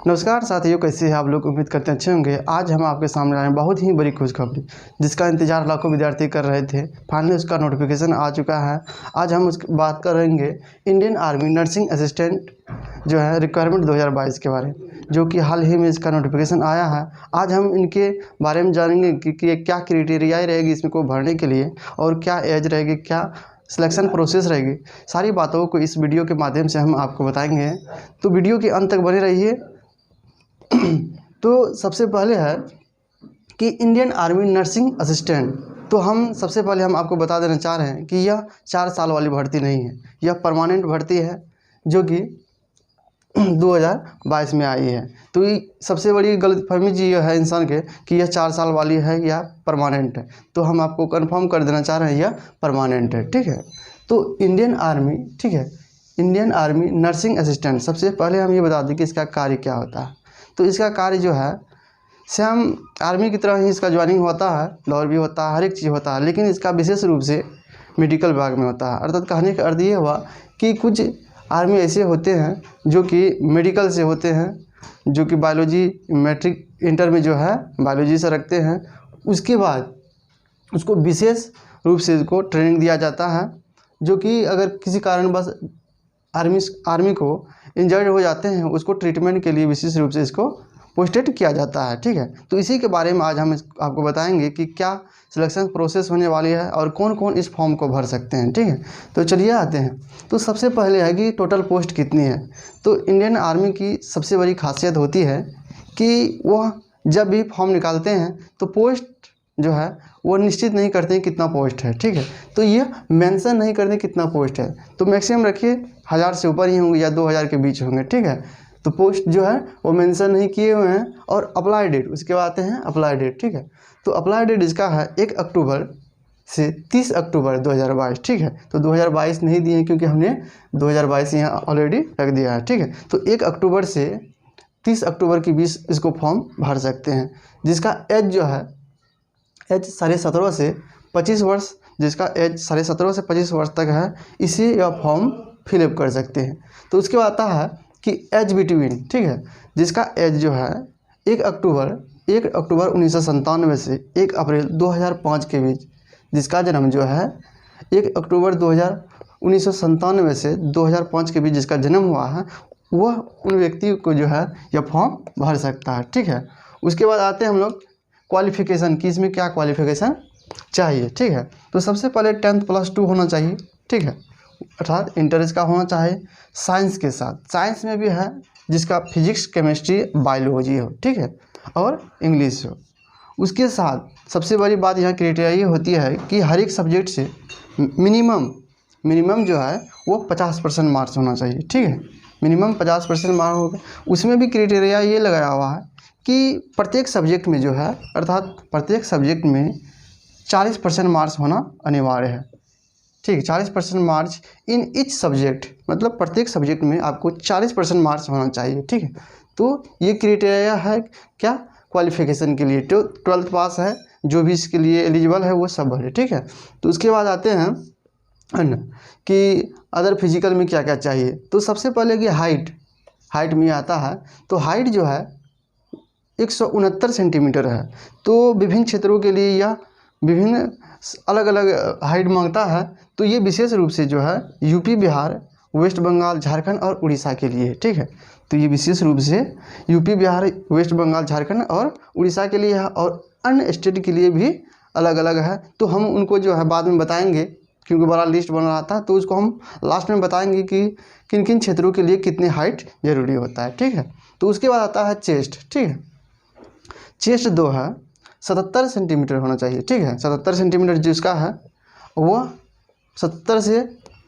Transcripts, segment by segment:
नमस्कार साथियों, कैसे हैं आप लोग। उम्मीद करते हैं अच्छे होंगे। आज हम आपके सामने आए हैं बहुत ही बड़ी खुशखबरी, जिसका इंतजार लाखों विद्यार्थी कर रहे थे। फाइनली उसका नोटिफिकेशन आ चुका है। आज हम उसकी बात करेंगे इंडियन आर्मी नर्सिंग असिस्टेंट जो है रिक्वायरमेंट 2022 के बारे में, जो कि हाल ही में इसका नोटिफिकेशन आया है। आज हम इनके बारे में जानेंगे कि क्या क्राइटेरिया रहेगी इसमें को भरने के लिए, और क्या एज रहेगी, क्या सिलेक्शन प्रोसेस रहेगी। सारी बातों को इस वीडियो के माध्यम से हम आपको बताएंगे, तो वीडियो के अंत तक बने रहिए। तो सबसे पहले है कि इंडियन आर्मी नर्सिंग असिस्टेंट, तो हम सबसे पहले हम आपको बता देना चाह रहे हैं कि यह 4 साल वाली भर्ती नहीं है, यह परमानेंट भर्ती है जो कि 2022 में आई है। तो ये सबसे बड़ी गलतफहमी ये है इंसान के कि यह 4 साल वाली है या परमानेंट है। तो हम आपको कंफर्म कर देना चाह रहे हैं यह परमानेंट है, ठीक है। तो इंडियन आर्मी, ठीक है, इंडियन आर्मी नर्सिंग असिस्टेंट, सबसे पहले हम ये बता दें कि इसका कार्य क्या होता है। तो इसका कार्य जो है सेम आर्मी की तरह ही इसका ज्वाइनिंग होता है, दौड़ भी होता है, हर एक चीज़ होता है, लेकिन इसका विशेष रूप से मेडिकल विभाग में होता है। अर्थात कहने का अर्थ ये हुआ कि कुछ आर्मी ऐसे होते हैं जो कि मेडिकल से होते हैं, जो कि बायोलॉजी मैट्रिक इंटर में जो है बायोलॉजी से रखते हैं। उसके बाद उसको विशेष रूप से इसको ट्रेनिंग दिया जाता है, जो कि अगर किसी कारणवश आर्मी को इंजर्ड हो जाते हैं, उसको ट्रीटमेंट के लिए विशेष रूप से इसको पोस्टेड किया जाता है, ठीक है। तो इसी के बारे में आज हम आपको बताएंगे कि क्या सिलेक्शन प्रोसेस होने वाली है और कौन कौन इस फॉर्म को भर सकते हैं, ठीक है। तो चलिए आते हैं। तो सबसे पहले है कि टोटल पोस्ट कितनी है। तो इंडियन आर्मी की सबसे बड़ी खासियत होती है कि वह जब भी फॉर्म निकालते हैं तो पोस्ट जो है वो निश्चित नहीं करते हैं कितना पोस्ट है, ठीक है। तो ये मेंशन नहीं करते कितना पोस्ट है। तो मैक्सिमम रखिए 1000 से ऊपर ही होंगे या 2000 के बीच होंगे, ठीक है। तो पोस्ट जो है वो मेंशन नहीं किए हुए हैं। और अप्लाई डेट, उसके बाद आते हैं अप्लाई डेट, ठीक है। तो अप्लाई डेट इसका है 1 अक्टूबर से 30 अक्टूबर 2022, ठीक है। तो 2022 नहीं दिए हैं क्योंकि हमने 2022 यहाँ ऑलरेडी रख दिया है, ठीक है। तो 1 अक्टूबर से 30 अक्टूबर के बीच इसको फॉर्म भर सकते हैं, जिसका एज जो है एज 17.5 से 25 वर्ष, जिसका एज 17.5 से 25 वर्ष तक है, इसी यह फॉर्म फिलअप कर सकते हैं। तो उसके बाद आता है कि एज बिटवीन, ठीक है, जिसका एज जो है 1 अक्टूबर 1997 से 1 अप्रैल 2005 के बीच, जिसका जन्म जो है 1 अक्टूबर 1997 से 2005 के बीच जिसका जन्म हुआ है, वह उन व्यक्ति को जो है यह फॉर्म भर सकता है, ठीक है। उसके बाद आते हैं हम लोग क्वालिफ़िकेशन की, इसमें क्या क्वालिफ़िकेशन चाहिए, ठीक है। तो सबसे पहले 10th + 2 होना चाहिए, ठीक है, अर्थात इंटर इसका होना चाहिए साइंस के साथ। साइंस में भी है जिसका फिजिक्स, केमिस्ट्री, बायोलॉजी हो, ठीक है, और इंग्लिश हो। उसके साथ सबसे बड़ी बात यहाँ क्राइटेरिया ये होती है कि हर एक सब्जेक्ट से मिनिमम जो है वो 50% मार्क्स होना चाहिए, ठीक है। मिनिमम 50% मार्क्स होगा। उसमें भी क्राइटेरिया ये लगाया हुआ है कि प्रत्येक सब्जेक्ट में जो है, अर्थात प्रत्येक सब्जेक्ट में 40% मार्क्स होना अनिवार्य है, ठीक है। 40% मार्क्स इन ईच सब्जेक्ट, मतलब प्रत्येक सब्जेक्ट में आपको 40% मार्क्स होना चाहिए, ठीक है। तो ये क्राइटेरिया है क्या, क्वालिफ़िकेशन के लिए। तो 12th पास है जो भी इसके लिए एलिजिबल है वो सब भरे, ठीक है। तो उसके बाद आते हैं कि अदर फिजिकल में क्या क्या चाहिए। तो सबसे पहले कि हाइट में आता है। तो हाइट जो है 169 सेंटीमीटर है। तो विभिन्न क्षेत्रों के लिए या विभिन्न अलग अलग हाइट मांगता है। तो ये विशेष रूप से जो है यूपी, बिहार, वेस्ट बंगाल, झारखंड और उड़ीसा के लिए, ठीक है। तो ये विशेष रूप से यूपी, बिहार, वेस्ट बंगाल, झारखंड और उड़ीसा के लिए है, और अन्य स्टेट के लिए भी अलग अलग है। तो हम उनको जो है बाद में बताएंगे, क्योंकि बड़ा लिस्ट बन रहा था, तो उसको हम लास्ट में बताएंगे कि किन किन क्षेत्रों के लिए कितनी हाइट जरूरी होता है, ठीक है। तो उसके बाद आता है चेस्ट, ठीक है। चेस्ट 2 है, 77 सेंटीमीटर होना चाहिए, ठीक है। 77 सेंटीमीटर जिसका है वह 70 से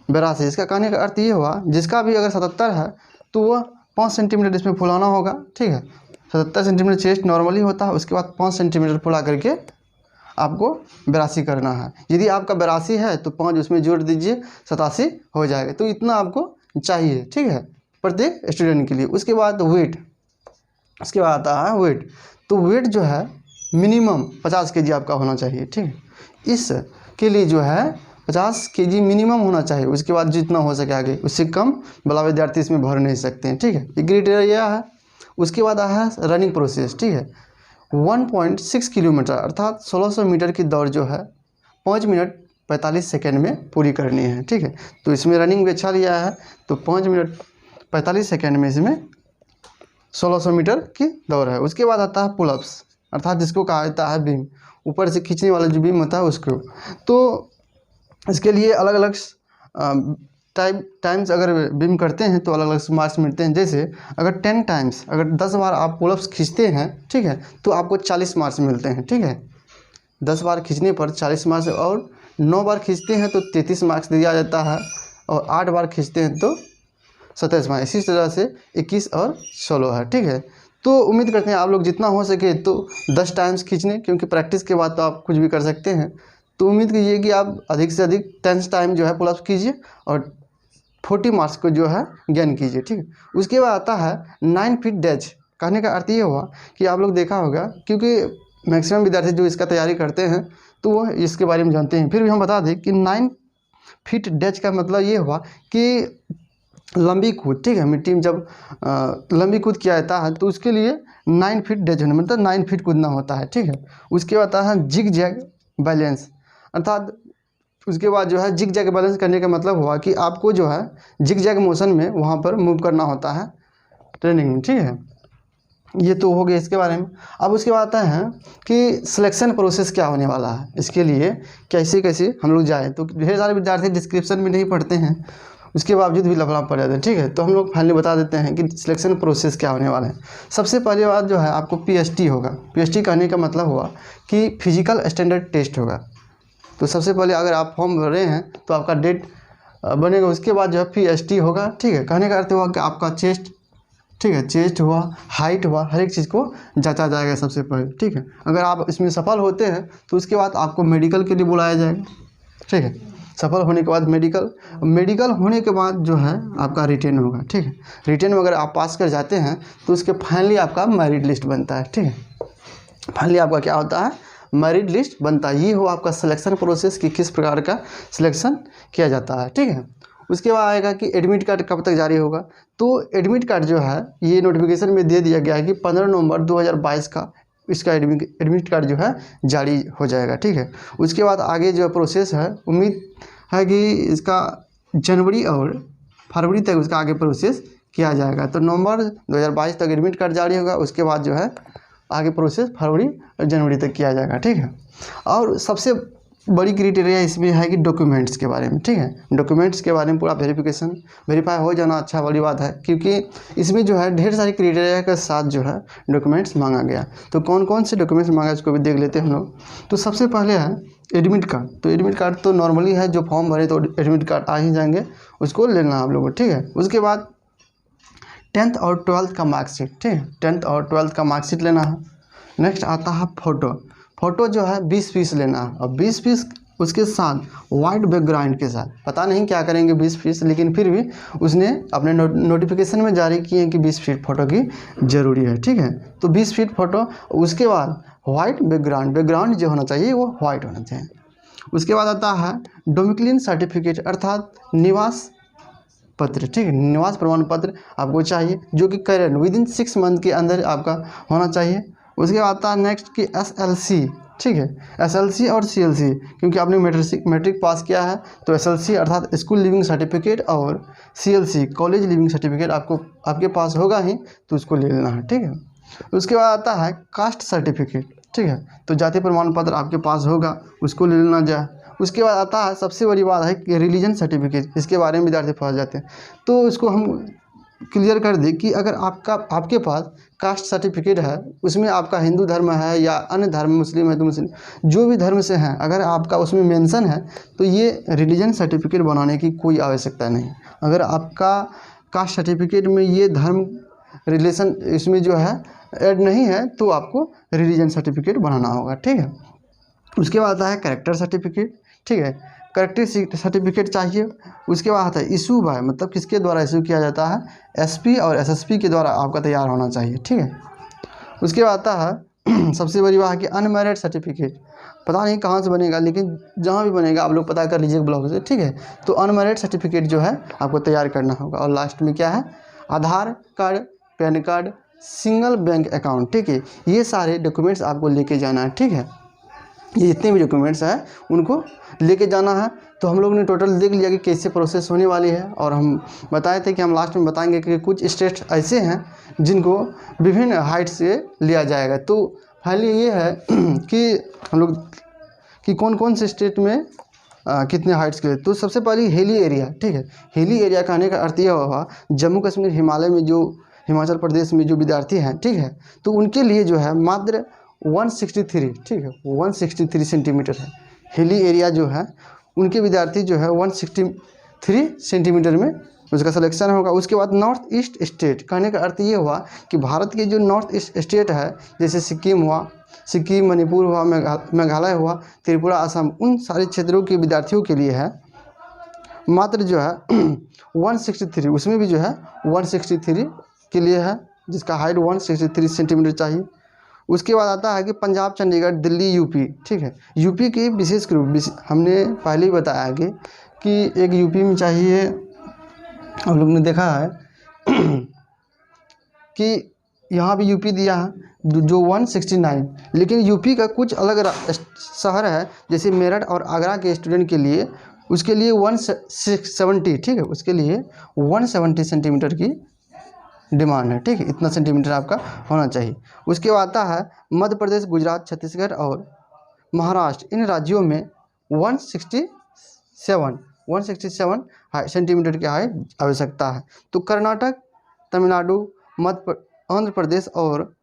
82, इसका कहने का अर्थ ये हुआ जिसका भी अगर 77 है तो वह 5 सेंटीमीटर इसमें फुलाना होगा, ठीक है। 77 सेंटीमीटर चेस्ट नॉर्मली होता है। उसके बाद 5 सेंटीमीटर फुला करके आपको 82 करना है। यदि आपका 82 है तो 5 उसमें जोड़ दीजिए, 87 हो जाएगा। तो इतना आपको चाहिए, ठीक है, प्रत्येक स्टूडेंट के लिए। उसके बाद वेट, उसके बाद आता है वेट। तो वेट जो है मिनिमम 50 kg आपका होना चाहिए, ठीक है। इसके लिए जो है 50 kg मिनिमम होना चाहिए। उसके बाद जितना हो सके आगे, उससे कम वाला विद्यार्थी इसमें भर नहीं सकते हैं, ठीक है। ये क्राइटेरिया है। उसके बाद आया है रनिंग प्रोसेस, ठीक है। 1.6 किलोमीटर अर्थात 1600 मीटर की दौड़ जो है 5 मिनट 45 सेकेंड में पूरी करनी है, ठीक है। तो इसमें रनिंग भी अच्छा लिया है, तो 5 मिनट 45 सेकेंड में इसमें 1600 मीटर की दौड़ है। उसके बाद आता है पुलअप्स अर्थात जिसको कहा जाता है बीम, ऊपर से खींचने वाला जो बीम होता है उसको। तो इसके लिए अलग अलग टाइम्स अगर बीम करते हैं तो अलग अलग मार्क्स मिलते हैं। जैसे अगर 10 टाइम्स अगर 10 बार आप पुलअप्स खींचते हैं, ठीक है, तो आपको 40 मार्क्स मिलते हैं, ठीक है। 10 बार खींचने पर 40 मार्क्स, और 9 बार खींचते हैं तो 33 मार्क्स दिया जाता है, और 8 बार खींचते हैं तो 27 मार्क्स। इसी तरह से 21 और 16 है, ठीक है। तो उम्मीद करते हैं आप लोग जितना हो सके तो 10 टाइम्स खींचने, क्योंकि प्रैक्टिस के बाद तो आप कुछ भी कर सकते हैं। तो उम्मीद कीजिए कि आप अधिक से अधिक 10 टाइम जो है पुलअप्स कीजिए और 40 मार्क्स को जो है गेन कीजिए, ठीक है। उसके बाद आता है 9 फीट डैच। कहने का अर्थ ये हुआ कि आप लोग देखा होगा, क्योंकि मैक्सिमम विद्यार्थी जो इसका तैयारी करते हैं तो वो इसके बारे में जानते हैं। फिर भी हम बता दें कि 9 फीट डैच का मतलब ये हुआ कि लंबी कूद, ठीक है। मिट्टी में जब लंबी कूद किया जाता है तो उसके लिए 9 फीट डैच होना मतलब 9 फीट कूदना होता है, ठीक है। उसके बाद आता है जिग जैग बैलेंस अर्थात उसके बाद जो है जिग जैग बैलेंस करने का मतलब हुआ कि आपको जो है जिग जैग मोशन में वहाँ पर मूव करना होता है ट्रेनिंग में, ठीक है। ये तो हो गया इसके बारे में। अब उसके बाद आता है कि सिलेक्शन प्रोसेस क्या होने वाला है, इसके लिए कैसे कैसे हम लोग जाएँ। तो ढेर सारे विद्यार्थी डिस्क्रिप्शन में नहीं पढ़ते हैं, उसके बावजूद भी लफड़ा पड़ जाते हैं, ठीक है। तो हम लोग फाइनली बता देते हैं कि सिलेक्शन प्रोसेस क्या होने वाला है। सबसे पहली बात जो है आपको पीएसटी होगा। पीएसटी कहने का मतलब हुआ कि फिजिकल स्टैंडर्ड टेस्ट होगा। तो सबसे पहले अगर आप फॉर्म भर रहे हैं तो आपका डेट बनेगा, उसके बाद जो है पीएसटी होगा, ठीक है। कहने का अर्थ हुआ कि आपका चेस्ट, ठीक है, चेस्ट हुआ, हाइट हुआ, हर एक चीज़ को जांचा जाएगा सबसे पहले, ठीक है। अगर आप इसमें सफल होते हैं तो उसके बाद आपको मेडिकल के लिए बुलाया जाएगा, ठीक है। सफल होने के बाद मेडिकल होने के बाद जो है आपका रिटेन होगा, ठीक है। रिटेन में अगर आप पास कर जाते हैं तो उसके फाइनली आपका मेरिट लिस्ट बनता है, ठीक है। फाइनली आपका क्या होता है, मेरिट लिस्ट बनता है। ये हो आपका सिलेक्शन प्रोसेस कि किस प्रकार का सिलेक्शन किया जाता है, ठीक है। उसके बाद आएगा कि एडमिट कार्ड कब तक जारी होगा। तो एडमिट कार्ड जो है ये नोटिफिकेशन में दे दिया गया है कि 15 नवंबर 2022 का इसका एडमिट कार्ड जो है जारी हो जाएगा, ठीक है। उसके बाद आगे जो प्रोसेस है, उम्मीद है कि इसका जनवरी और फरवरी तक उसका आगे प्रोसेस किया जाएगा। तो नवंबर 2022 तक एडमिट कार्ड जारी होगा, उसके बाद जो है आगे प्रोसेस फरवरी और जनवरी तक किया जाएगा, ठीक है। और सबसे बड़ी क्राइटेरिया इसमें है कि डॉक्यूमेंट्स के बारे में, ठीक है। डॉक्यूमेंट्स के बारे में पूरा वेरीफाई हो जाना अच्छा बड़ी बात है, क्योंकि इसमें जो है ढेर सारी क्राइटेरिया के साथ जो है डॉक्यूमेंट्स मांगा गया। तो कौन कौन से डॉक्यूमेंट्स मांगा इसको भी देख लेते हैं हम लोग। तो सबसे पहले है एडमिट कार्ड। तो एडमिट कार्ड तो नॉर्मली है, जो फॉर्म भरे तो एडमिट कार्ड आ ही जाएंगे, उसको लेना आप लोगों को, ठीक है। उसके बाद 10th और 12th का मार्कशीट, ठीक है। 10th और 12th का मार्कशीट लेना है। नेक्स्ट आता है फ़ोटो जो है 20 पीस लेना है, और 20 पीस उसके साथ वाइट बैकग्राउंड के साथ। पता नहीं क्या करेंगे 20 पीस, लेकिन फिर भी उसने अपने नोटिफिकेशन में जारी किए कि 20 फीट फ़ोटो की ज़रूरी है, ठीक है। तो 20 फीट फ़ोटो, उसके बाद वाइट बैकग्राउंड जो होना चाहिए वो वाइट होना चाहिए। उसके बाद आता है डोमिक्लिन सर्टिफिकेट अर्थात निवास पत्र, ठीक है। निवास प्रमाण पत्र आपको चाहिए, जो कि करेंट विदिन 6 मंथ के अंदर आपका होना चाहिए। उसके बाद आता है नेक्स्ट कि SLC, ठीक है। SLC और CLC, क्योंकि आपने मैट्रिक पास किया है तो SLC अर्थात स्कूल लिविंग सर्टिफिकेट और CLC कॉलेज लिविंग सर्टिफिकेट आपके पास होगा ही, तो उसको ले लेना है, ठीक है। उसके बाद आता है कास्ट सर्टिफिकेट, ठीक है। तो जाति प्रमाण पत्र आपके पास होगा, उसको ले लेना जाए। उसके बाद आता है सबसे बड़ी बात है कि रिलीजन सर्टिफिकेट, इसके बारे में विद्यार्थी फंस जाते हैं। तो इसको हम क्लियर कर दें कि अगर आपके पास कास्ट सर्टिफिकेट है, उसमें आपका हिंदू धर्म है या अन्य धर्म, मुस्लिम है तो मुस्लिम, जो भी धर्म से हैं, अगर आपका उसमें मेंशन है तो ये रिलीजन सर्टिफिकेट बनाने की कोई आवश्यकता नहीं। अगर आपका कास्ट सर्टिफिकेट में ये धर्म रिलेशन इसमें जो है ऐड नहीं है तो आपको रिलीजन सर्टिफिकेट बनाना होगा, ठीक है। उसके बाद आता है कैरेक्टर सर्टिफिकेट, ठीक है। कैरेक्टर सर्टिफिकेट चाहिए। उसके बाद आता है इशू बाय, मतलब किसके द्वारा इशू किया जाता है, SP और SSP के द्वारा आपका तैयार होना चाहिए, ठीक है। उसके बाद आता है सबसे बड़ी बात है कि अनमैरिड सर्टिफिकेट, पता नहीं कहाँ से बनेगा, लेकिन जहाँ भी बनेगा आप लोग पता कर लीजिए ब्लॉग से, ठीक है। तो अनमैरिड सर्टिफिकेट जो है आपको तैयार करना होगा। और लास्ट में क्या है, Aadhaar card, PAN card, single bank account, ठीक है। ये सारे डॉक्यूमेंट्स आपको लेके जाना है, ठीक है। ये जितने भी डॉक्यूमेंट्स हैं उनको लेके जाना है। तो हम लोग ने टोटल देख लिया कि कैसे प्रोसेस होने वाली है, और हम बताए थे कि हम लास्ट में बताएंगे कि कुछ स्टेट ऐसे हैं जिनको विभिन्न हाइट से लिया जाएगा। तो फाइनली ये है कि हम लोग कि कौन कौन से स्टेट में कितने हाइट्स के लिए। तो सबसे पहले हिली एरिया, ठीक है। हिली एरिया कहने का अर्थ यह हुआ जम्मू कश्मीर हिमालय में जो हिमाचल प्रदेश में जो विद्यार्थी हैं, ठीक है, तो उनके लिए जो है मात्र 163, ठीक है, 163 सेंटीमीटर है। हिली एरिया जो है उनके विद्यार्थी जो है 163 सेंटीमीटर में उसका सिलेक्शन होगा। उसके बाद नॉर्थ ईस्ट स्टेट कहने का अर्थ ये हुआ कि भारत के जो नॉर्थ ईस्ट स्टेट है, जैसे सिक्किम हुआ, सिक्किम, मणिपुर हुआ, मेघालय हुआ, त्रिपुरा, असम, उन सारे क्षेत्रों के विद्यार्थियों के लिए है मात्र जो है 163, उसमें भी जो है 163 के लिए है, जिसका हाइट 163 सेंटीमीटर चाहिए। उसके बाद आता है कि पंजाब, चंडीगढ़, दिल्ली, यूपी, ठीक है। यूपी के विशेष ग्रुप हमने पहले ही बताया आगे कि एक यूपी में चाहिए, हम लोग ने देखा है कि यहाँ भी यूपी दिया है जो 169, लेकिन यूपी का कुछ अलग शहर है, जैसे मेरठ और आगरा के स्टूडेंट के लिए उसके लिए 170, ठीक है, उसके लिए 170 सेंटीमीटर की डिमांड है, ठीक है। इतना सेंटीमीटर आपका होना चाहिए। उसके बाद आता है मध्य प्रदेश, गुजरात, छत्तीसगढ़ और महाराष्ट्र, इन राज्यों में 167 सेंटीमीटर की हाइट आवश्यकता है। तो कर्नाटक, तमिलनाडु, आंध्र प्रदेश और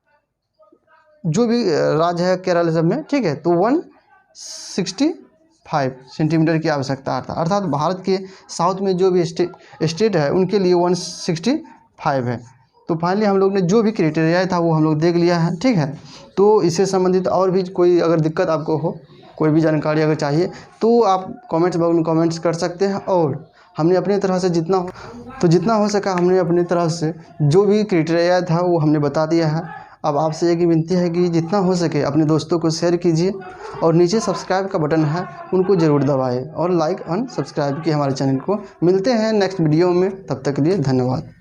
जो भी राज्य है केरल सब में, ठीक है, तो 165 सेंटीमीटर की आवश्यकता है। अर्थात भारत के साउथ में जो भी स्टेट है उनके लिए 165 है। तो फाइनली हम लोग ने जो भी क्राइटेरिया था वो हम लोग देख लिया है, ठीक है। तो इससे संबंधित और भी कोई अगर दिक्कत आपको हो, कोई भी जानकारी अगर चाहिए तो आप कमेंट्स बॉक्स में कमेंट्स कर सकते हैं। और हमने अपनी तरह से जितना हो सका हमने अपनी तरफ से जो भी क्राइटेरिया था वो हमने बता दिया है। अब आपसे एक ही विनती है कि जितना हो सके अपने दोस्तों को शेयर कीजिए, और नीचे सब्सक्राइब का बटन है उनको ज़रूर दबाएं, और लाइक और सब्सक्राइब किए हमारे चैनल को। मिलते हैं नेक्स्ट वीडियो में, तब तक के लिए धन्यवाद।